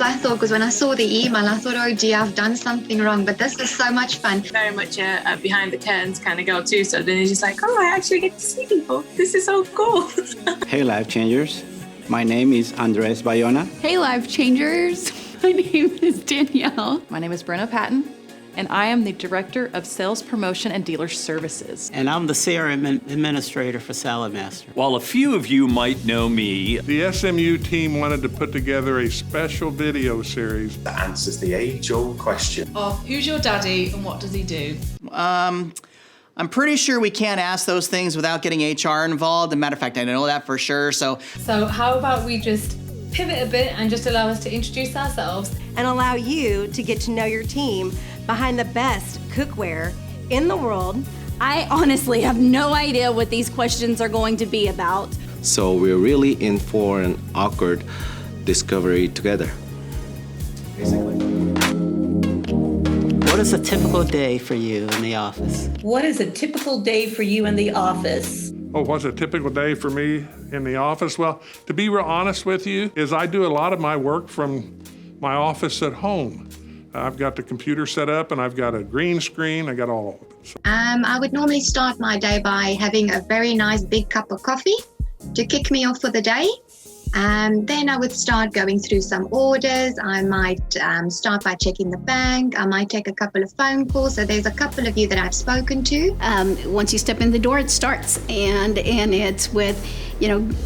I thought, because when I saw the email, I thought, oh gee, I've done something wrong. But this is so much fun. Very much a behind the curtains kind of girl too. So then it's just like, oh, I actually get to see people. This is so cool. Hey, Life Changers. My name is Andres Bayona. Hey, Life Changers. My name is Danielle. My name is Brenna Patton, and I am the Director of Sales Promotion and Dealer Services. And I'm the CRM Administrator for Saladmaster. While a few of you might know me, the SMU team wanted to put together a special video series that answers the age-old question of who's your daddy and what does he do? I'm pretty sure we can't ask those things without getting HR involved. As a matter of fact, I know that for sure, So how about we just pivot a bit and just allow us to introduce ourselves and allow you to get to know your team behind the best cookware in the world. I honestly have no idea what these questions are going to be about. So we're really in for an awkward discovery together. What is a typical day for you in the office? What is a typical day for you in the office? Oh, what's a typical day for me in the office? Well, to be real honest with you, is I do a lot of my work from my office at home. I've got the computer set up and I've got a green screen. I got all of it. So. I would normally start my day by having a very nice big cup of coffee to kick me off for the day. Then I would start going through some orders. I might start by checking the bank. I might take a couple of phone calls. So there's a couple of you that I've spoken to. Once you step in the door, it starts. And it's with,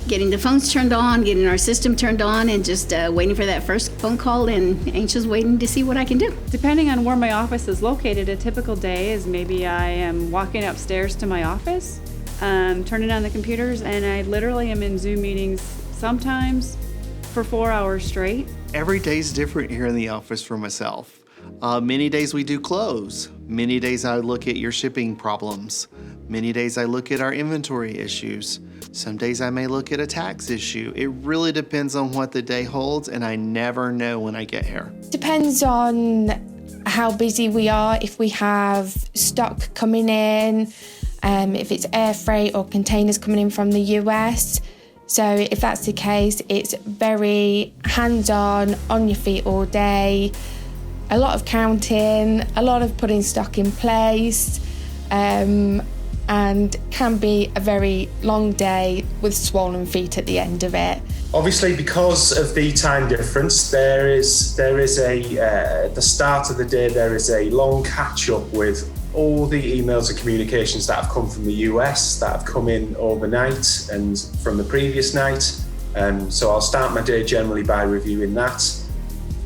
getting the phones turned on, getting our system turned on, and just waiting for that first phone call and anxious waiting to see what I can do. Depending on where my office is located, a typical day is maybe I am walking upstairs to my office, turning on the computers, and I literally am in Zoom meetings sometimes for 4 hours straight. Every day's different here in the office for myself. Many days we do close. Many days I look at your shipping problems. Many days I look at our inventory issues. Some days I may look at a tax issue. It really depends on what the day holds, and I never know when I get here. Depends on how busy we are, if we have stock coming in, if it's air freight or containers coming in from the US. So if that's the case, it's very hands-on, on your feet all day, a lot of counting, a lot of putting stock in place, and can be a very long day with swollen feet at the end of it. Obviously, because of the time difference, there is at the start of the day, there is a long catch-up with all the emails and communications that have come from the US, that have come in overnight and from the previous night. So I'll start my day generally by reviewing that.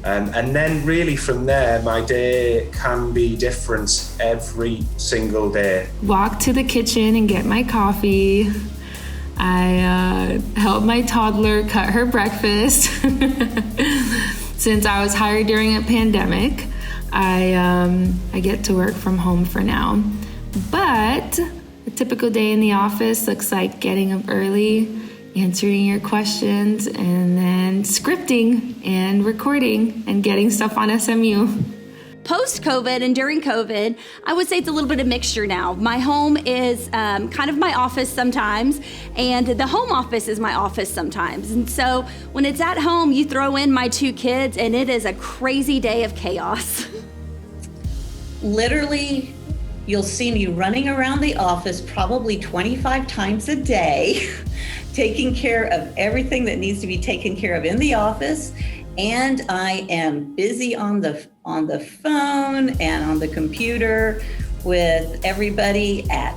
And then really from there, my day can be different every single day. Walk to the kitchen and get my coffee. I help my toddler cut her breakfast. Since I was hired during a pandemic, I get to work from home for now. But a typical day in the office looks like getting up early, answering your questions, and then scripting and recording and getting stuff on SMU. Post-COVID and during COVID, I would say it's a little bit of mixture now. My home is kind of my office sometimes, and the home office is my office sometimes. And so when it's at home, you throw in my 2 kids, and it is a crazy day of chaos. Literally, you'll see me running around the office probably 25 times a day, taking care of everything that needs to be taken care of in the office. And I am busy on the phone and on the computer with everybody at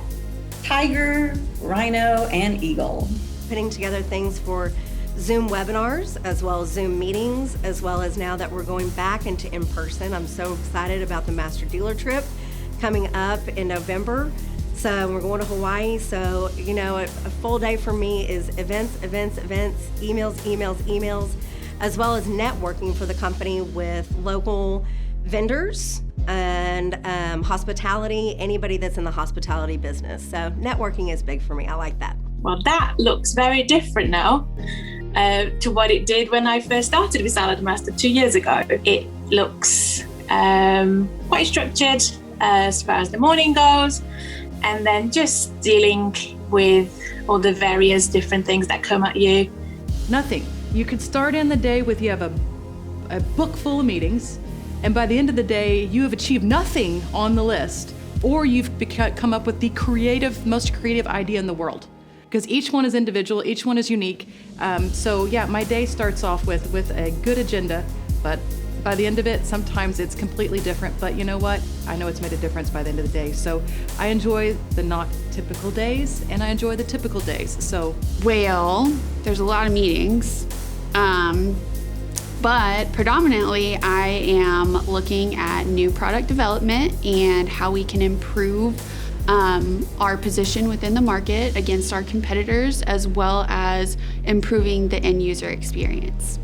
Tiger, Rhino, and Eagle. Putting together things for Zoom webinars, as well as Zoom meetings, as well as now that we're going back into in-person. I'm so excited about the Master Dealer trip coming up in November. So we're going to Hawaii. So, a full day for me is events, emails, as well as networking for the company with local vendors and hospitality, anybody that's in the hospitality business. So networking is big for me. I like that. Well, that looks very different now to what it did when I first started with Saladmaster 2 years ago. It looks quite structured as far as the morning goes, and then just dealing with all the various different things that come at you. Nothing. You could start in the day with you have a a book full of meetings, and by the end of the day, you have achieved nothing on the list, or you've come up with the most creative idea in the world. Because each one is individual, each one is unique. So yeah, my day starts off with a good agenda, but by the end of it, sometimes it's completely different. But you know what? I know it's made a difference by the end of the day. So I enjoy the not typical days, and I enjoy the typical days. So, well, there's a lot of meetings, but predominantly I am looking at new product development and how we can improve our position within the market against our competitors, as well as improving the end user experience.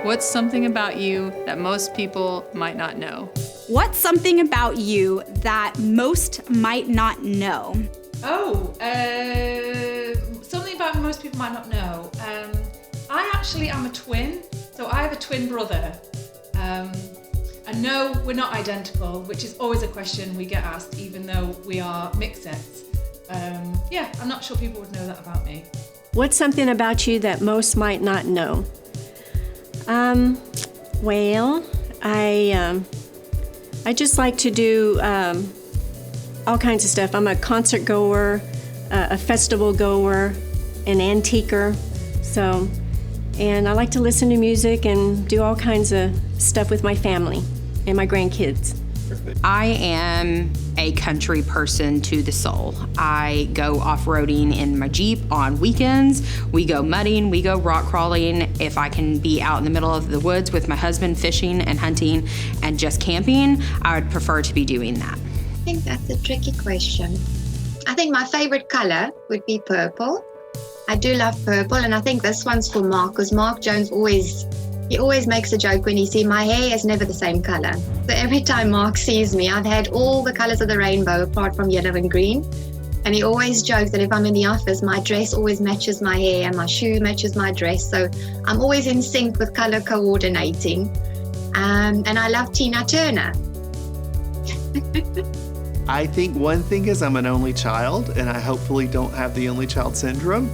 What's something about you that most people might not know? What's something about you that most might not know? Something about me most people might not know. I actually am a twin, so I have a twin brother. And no, we're not identical, which is always a question we get asked, even though we are mixed sex. I'm not sure people would know that about me. What's something about you that most might not know? I just like to do all kinds of stuff. I'm a concert goer, a festival goer, an antiquer. And I like to listen to music and do all kinds of stuff with my family and my grandkids. I am a country person to the soul. I go off-roading in my Jeep on weekends. We go mudding, we go rock crawling. If I can be out in the middle of the woods with my husband fishing and hunting and just camping, I would prefer to be doing that. I think that's a tricky question. I think my favorite color would be purple. I do love purple, and I think this one's for Mark, because Mark Jones always makes a joke when he sees my hair is never the same color. So every time Mark sees me, I've had all the colors of the rainbow apart from yellow and green. And he always jokes that if I'm in the office, my dress always matches my hair and my shoe matches my dress. So I'm always in sync with color coordinating. And I love Tina Turner. I think one thing is I'm an only child, and I hopefully don't have the only child syndrome.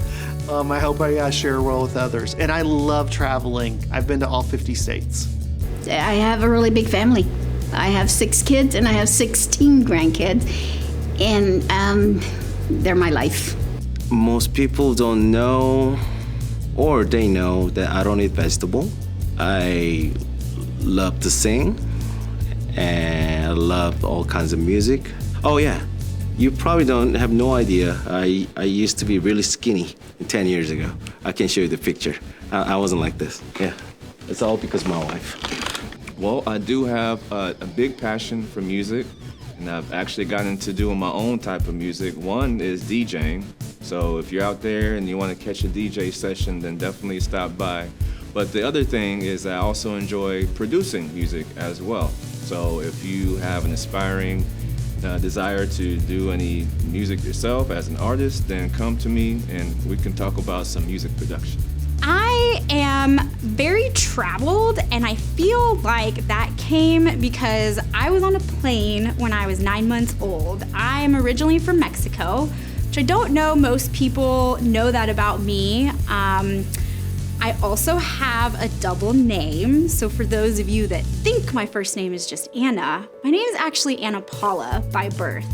I hope I share well with others. And I love traveling. I've been to all 50 states. I have a really big family. I have 6 kids and I have 16 grandkids. And they're my life. Most people don't know, or they know that I don't eat vegetable. I love to sing, and I love all kinds of music. Oh yeah, you probably don't have no idea. I used to be really skinny 10 years ago. I can show you the picture. I wasn't like this. Yeah, it's all because of my wife. Well, I do have a big passion for music, and I've actually gotten into doing my own type of music. One is DJing. So if you're out there and you want to catch a DJ session, then definitely stop by. But the other thing is I also enjoy producing music as well. So if you have an aspiring desire to do any music yourself as an artist, then come to me and we can talk about some music production. I am very traveled, and I feel like that came because I was on a plane when I was 9 months old. I'm originally from Mexico, which I don't know most people know that about me. I also have a double name. So for those of you that think my first name is just Anna, my name is actually Anna Paula by birth.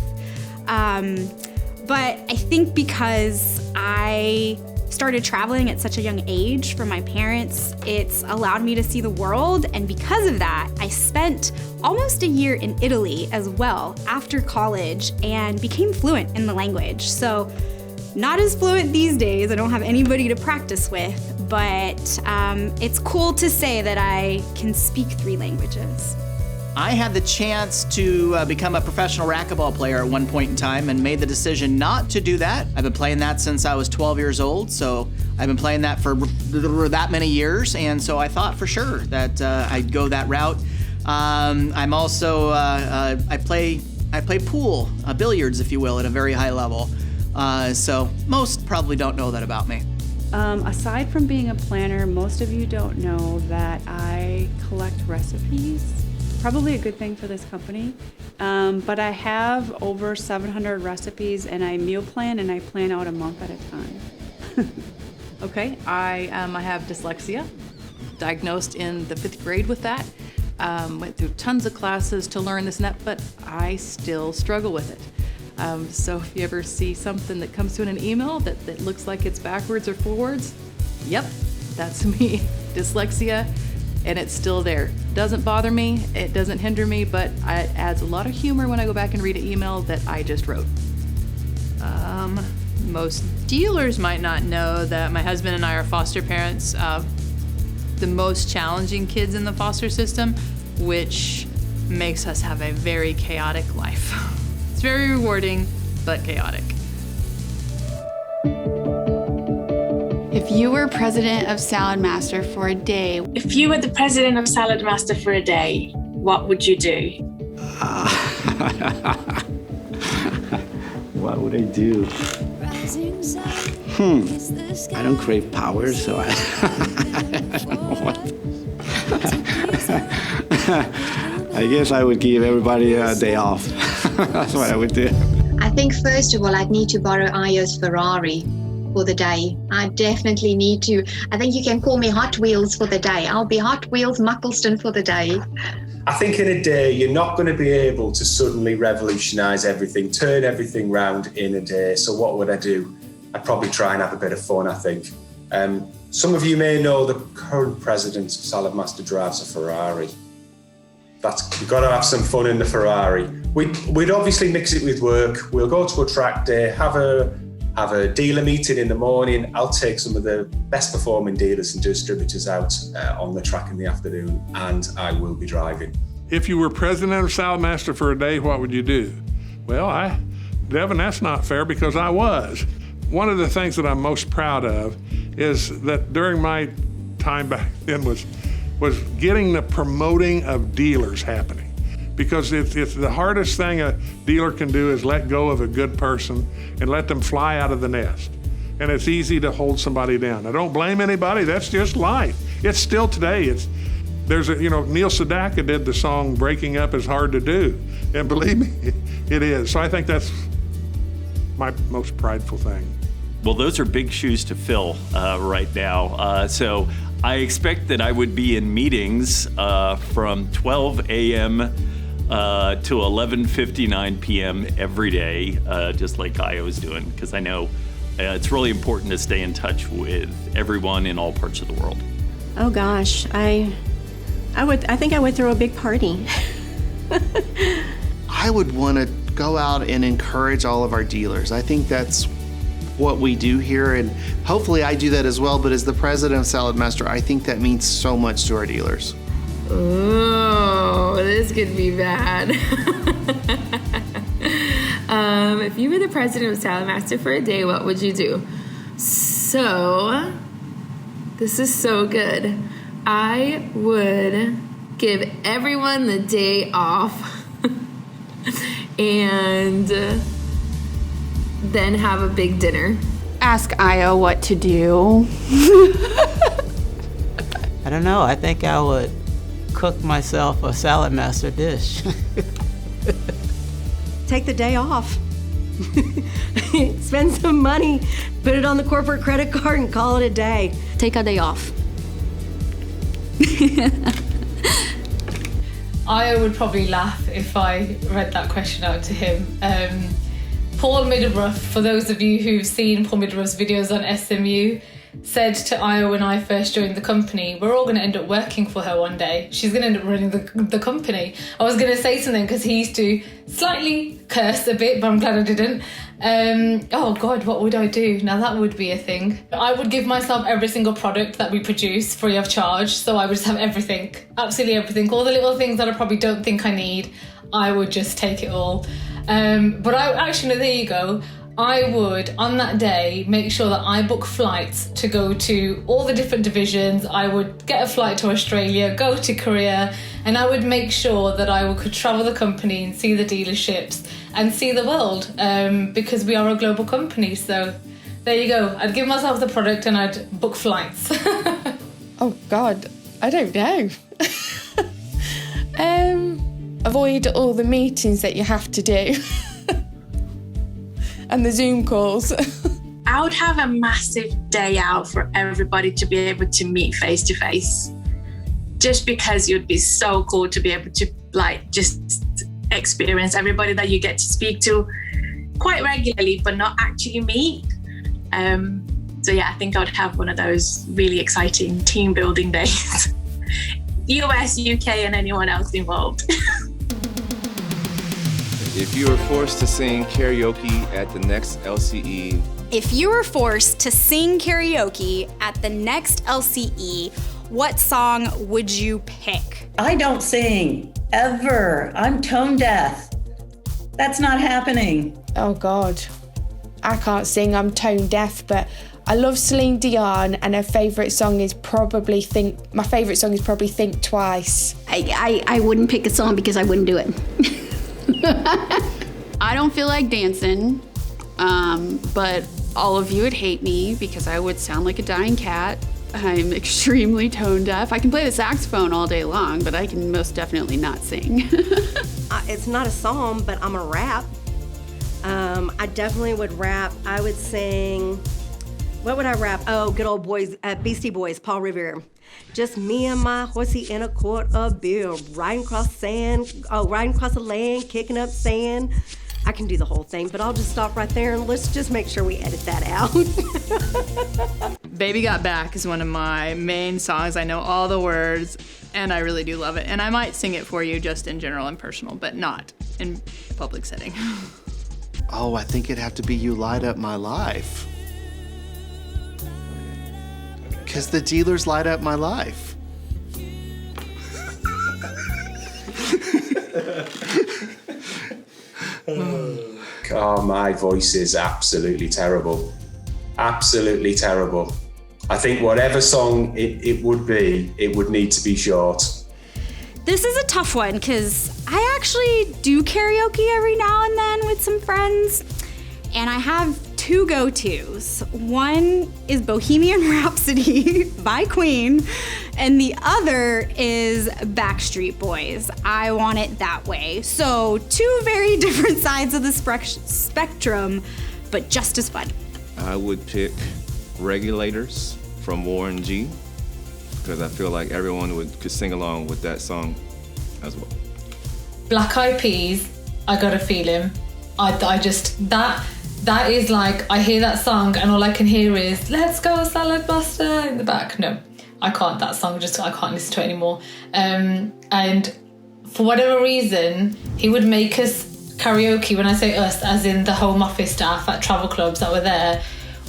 But I think because I started traveling at such a young age from my parents, it's allowed me to see the world. And because of that, I spent almost a year in Italy as well after college and became fluent in the language. So not as fluent these days, I don't have anybody to practice with, but it's cool to say that I can speak 3 languages. I had the chance to become a professional racquetball player at one point in time and made the decision not to do that. I've been playing that since I was 12 years old, so I've been playing that for that many years, and so I thought for sure that I'd go that route. I'm also, I play pool, billiards, if you will, at a very high level. So most probably don't know that about me. Aside from being a planner, most of you don't know that I collect recipes. Probably a good thing for this company. But I have over 700 recipes, and I meal plan, and I plan out a month at a time. Okay, I have dyslexia, diagnosed in the 5th grade with that. Went through tons of classes to learn this and that, but I still struggle with it. So if you ever see something that comes to in an email that looks like it's backwards or forwards, yep, that's me, dyslexia, and it's still there. Doesn't bother me, it doesn't hinder me, but it adds a lot of humor when I go back and read an email that I just wrote. Most dealers might not know that my husband and I are foster parents of the most challenging kids in the foster system, which makes us have a very chaotic life. It's very rewarding, but chaotic. If you were president of Saladmaster for a day, If you were the president of Saladmaster for a day, what would you do? What would I do? I don't crave power, so I don't know what. I guess I would give everybody a day off. That's what I would do. I think first of all, I'd need to borrow Ayo's Ferrari for the day. I definitely need to. I think you can call me Hot Wheels for the day. I'll be Hot Wheels Muckleston for the day. I think in a day, you're not going to be able to suddenly revolutionise everything, turn everything round in a day. So what would I do? I'd probably try and have a bit of fun, I think. Some of you may know the current president of Saladmaster drives a Ferrari. You've got to have some fun in the Ferrari. We'd obviously mix it with work. We'll go to a track day, have a dealer meeting in the morning. I'll take some of the best performing dealers and distributors out on the track in the afternoon, and I will be driving. If you were president of Saladmaster for a day, what would you do? Well, Devin, that's not fair because I was. One of the things that I'm most proud of is that during my time back then was getting the promoting of dealers happening. Because it's the hardest thing a dealer can do is let go of a good person and let them fly out of the nest. And it's easy to hold somebody down. I don't blame anybody, that's just life. It's still today, Neil Sedaka did the song Breaking Up is Hard to Do. And believe me, it is. So I think that's my most prideful thing. Well, those are big shoes to fill right now. So I expect that I would be in meetings from 12 a.m. to 11:59 p.m. every day, just like Ayo's doing, because I know it's really important to stay in touch with everyone in all parts of the world. Oh gosh, I think I would throw a big party. I would want to go out and encourage all of our dealers. I think that's what we do here, and hopefully I do that as well, but as the president of Saladmaster, I think that means so much to our dealers. Oh, this could be bad. If you were the president of Saladmaster for a day, what would you do? So, this is so good. I would give everyone the day off and then have a big dinner. Ask Ayo what to do. I don't know. I think I would cook myself a Saladmaster dish. Take the day off. Spend some money, put it on the corporate credit card and call it a day. Take a day off. I would probably laugh if I read that question out to him. Paul Middelbrough, for those of you who've seen Paul Middelbrough's videos on SMU, said to Ayo when I first joined the company, we're all going to end up working for her one day. She's going to end up running the company. I was going to say something because he used to slightly curse a bit, but I'm glad I didn't. Oh God, what would I do? Now that would be a thing. I would give myself every single product that we produce free of charge. So I would just have everything, absolutely everything. All the little things that I probably don't think I need, I would just take it all. But actually, no, there you go. I would, on that day, make sure that I book flights to go to all the different divisions. I would get a flight to Australia, go to Korea, and I would make sure that I could travel the company and see the dealerships and see the world, because we are a global company. So there you go. I'd give myself the product and I'd book flights. Oh God, I don't know. Avoid all the meetings that you have to do. And the Zoom calls. I would have a massive day out for everybody to be able to meet face to face. Just because it would be so cool to be able to like just experience everybody that you get to speak to quite regularly, but not actually meet. So yeah, I think I would have one of those really exciting team building days. US, UK, and anyone else involved. If you were forced to sing karaoke at the next LCE, If you were forced to sing karaoke at the next LCE, what song would you pick? I don't sing, ever. I'm tone deaf. That's not happening. Oh God, I can't sing, I'm tone deaf, but I love Celine Dion and her favourite song is probably Think Twice. I wouldn't pick a song because I wouldn't do it. I don't feel like dancing, but all of you would hate me because I would sound like a dying cat. I'm extremely tone deaf. I can play the saxophone all day long, but I can most definitely not sing. It's not a song, but I'm a rap. I definitely would rap. I would sing, what would I rap? Oh, good old boys, Beastie Boys, Paul Revere. Just me and my horsey in a quart of beer, riding across the land, kicking up sand. I can do the whole thing, but I'll just stop right there and let's just make sure we edit that out. Baby Got Back is one of my main songs. I know all the words, and I really do love it. And I might sing it for you just in general and personal, but not in public setting. Oh, I think it'd have to be You Light Up My Life. Because the dealers light up my life. Oh, my voice is absolutely terrible. Absolutely terrible. I think whatever song it would be, it would need to be short. This is a tough one because I actually do karaoke every now and then with some friends, and I have two go-tos. One is Bohemian Rhapsody by Queen, and the other is Backstreet Boys, I Want It That Way. So two very different sides of the spectrum, but just as fun. I would pick Regulators from Warren G, because I feel like everyone could sing along with that song as well. Black Eyed Peas, I Got a Feeling. I just, that is like, I hear that song and all I can hear is, let's go Saladmaster in the back. No, I can't, that song, I can't listen to it anymore. And for whatever reason, he would make us karaoke. When I say us, as in the home office staff at travel clubs that were there,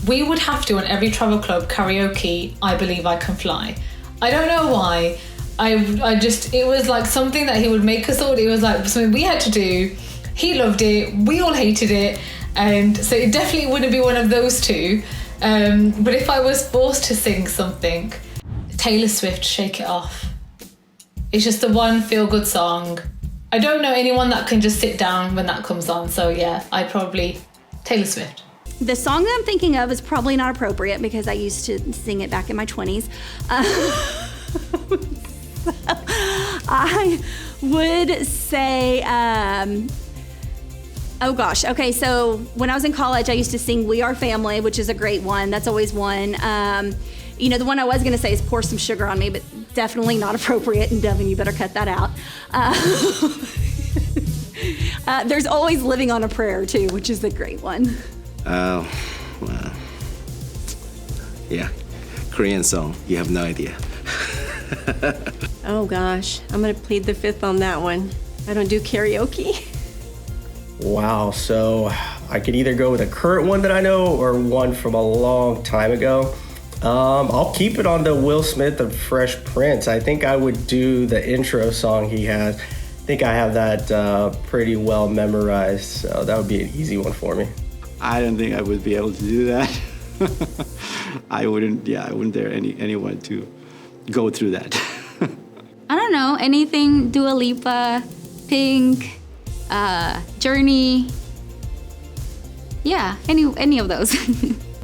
we would have to, on every travel club, karaoke I Believe I Can Fly. I don't know why. It was like something that he would make us all, it was like something we had to do. He loved it, we all hated it, and so it definitely wouldn't be one of those two. But if I was forced to sing something, Taylor Swift, Shake It Off. It's just the one feel-good song. I don't know anyone that can just sit down when that comes on, so yeah, I'd probably Taylor Swift. The song that I'm thinking of is probably not appropriate because I used to sing it back in my 20s. I would say, oh gosh, okay, so when I was in college, I used to sing We Are Family, which is a great one. That's always one. The one I was gonna say is Pour Some Sugar on Me, but definitely not appropriate, and Devin, you better cut that out. There's always Living on a Prayer too, which is a great one. Oh, well, yeah, Korean song, you have no idea. Oh gosh, I'm gonna plead the fifth on that one. I don't do karaoke. Wow, so I could either go with a current one that I know or one from a long time ago. I'll keep it on the Will Smith of Fresh Prince. I think I would do the intro song he has. I think I have that pretty well memorized, so that would be an easy one for me. I don't think I would be able to do that. I wouldn't dare anyone to go through that. I don't know, anything, Dua Lipa, Pink, Journey. Yeah, any of those.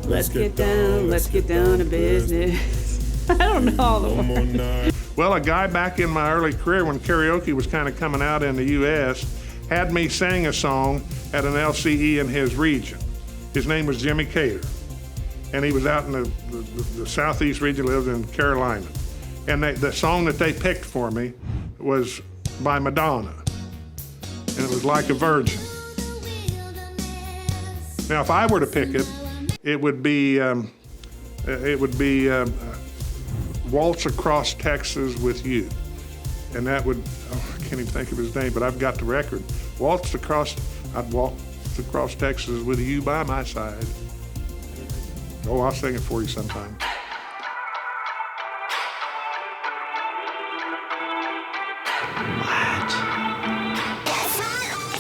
Let's get down to business. I don't know all the words. Well, a guy back in my early career when karaoke was kind of coming out in the U.S. had me sing a song at an LCE in his region. His name was Jimmy Cater. and he was out in the southeast region, lived in Carolina. And the song that they picked for me was by Madonna, and it was Like a Virgin. Now, if I were to pick it, it would be Waltz Across Texas with You. And that would, I can't even think of his name, but I've got the record. I'd waltz across Texas with you by my side. Oh, I'll sing it for you sometime.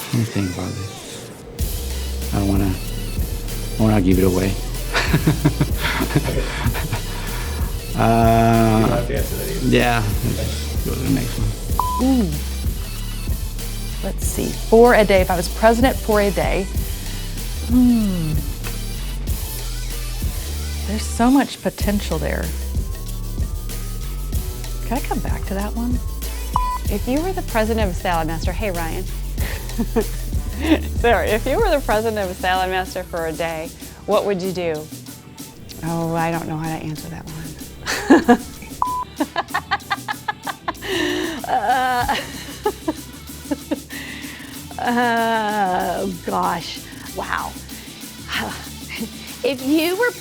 Let me think about this. I don't want to give it away. You don't have to answer that either. Yeah. Let's go to the next one. Ooh. Let's see. For a day. If I was president for a day. There's so much potential there. Can I come back to that one? If you were the president of Saladmaster, hey Ryan. Sorry, if you were the president of Saladmaster for a day, what would you do? Oh, I don't know how to answer that one. Oh gosh, wow. If you were,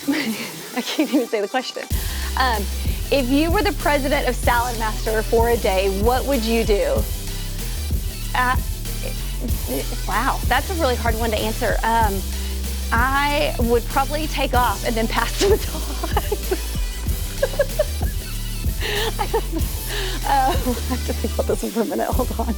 I can't even say the question. If you were the president of Saladmaster for a day, what would you do? Wow, that's a really hard one to answer. I would probably take off and then pass the baton. I have to think about this one for a minute. Hold on.